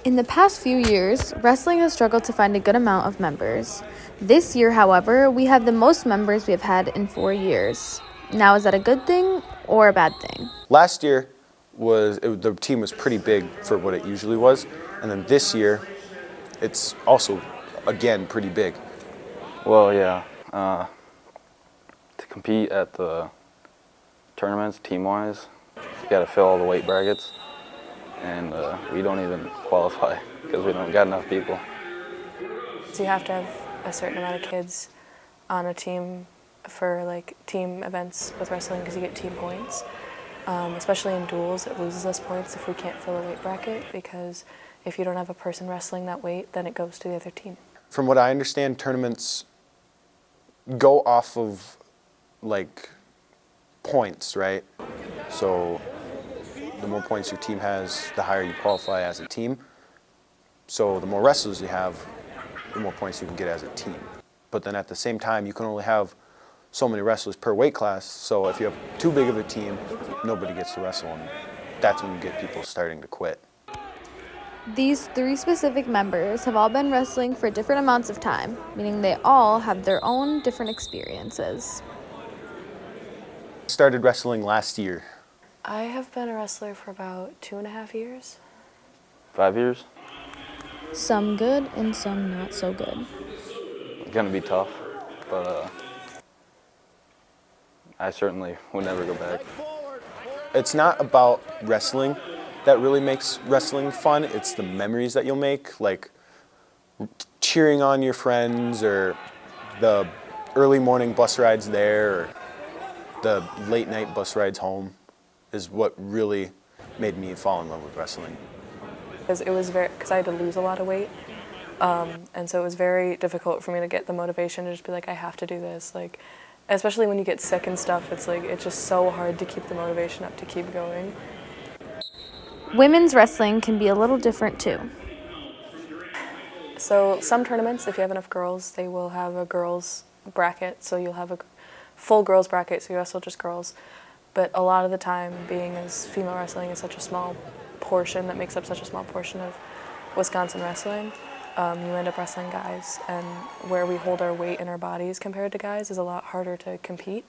In the past few years, wrestling has struggled to find a good amount of members. This year, however, we have the most members we have had in 4 years. Now, is that a good thing or a bad thing? Last year, the team was pretty big for what it usually was, and then this year, it's also, again, pretty big. Well, yeah, to compete at the tournaments team-wise, you got to fill all the weight brackets, and we don't even qualify because we don't got enough people. So you have to have a certain amount of kids on a team for like team events with wrestling because you get team points. Especially in duels, it loses us points if we can't fill a weight bracket because if you don't have a person wrestling that weight, then it goes to the other team. From what I understand, tournaments go off of like points, right? So the more points your team has, the higher you qualify as a team. So the more wrestlers you have, the more points you can get as a team. But then at the same time, you can only have so many wrestlers per weight class. So if you have too big of a team, nobody gets to wrestle, and that's when you get people starting to quit. These 3 specific members have all been wrestling for different amounts of time, meaning they all have their own different experiences. Started wrestling last year. I have been a wrestler for about 2.5 years. 5 years? Some good and some not so good. It's gonna be tough, but I certainly would never go back. It's not about wrestling that really makes wrestling fun. It's the memories that you'll make, like cheering on your friends or the early morning bus rides there or the late night bus rides home is what really made me fall in love with wrestling. Because I had to lose a lot of weight, and so it was very difficult for me to get the motivation to just be like, I have to do this. Like, especially when you get sick and stuff, it's just so hard to keep the motivation up to keep going. Women's wrestling can be a little different too. So some tournaments, if you have enough girls, they will have a girls bracket, so you'll have a full girls bracket, so you wrestle just girls. But a lot of the time, being as female wrestling is such a small portion, that makes up such a small portion of Wisconsin wrestling, you end up wrestling guys, and where we hold our weight in our bodies compared to guys is a lot harder to compete.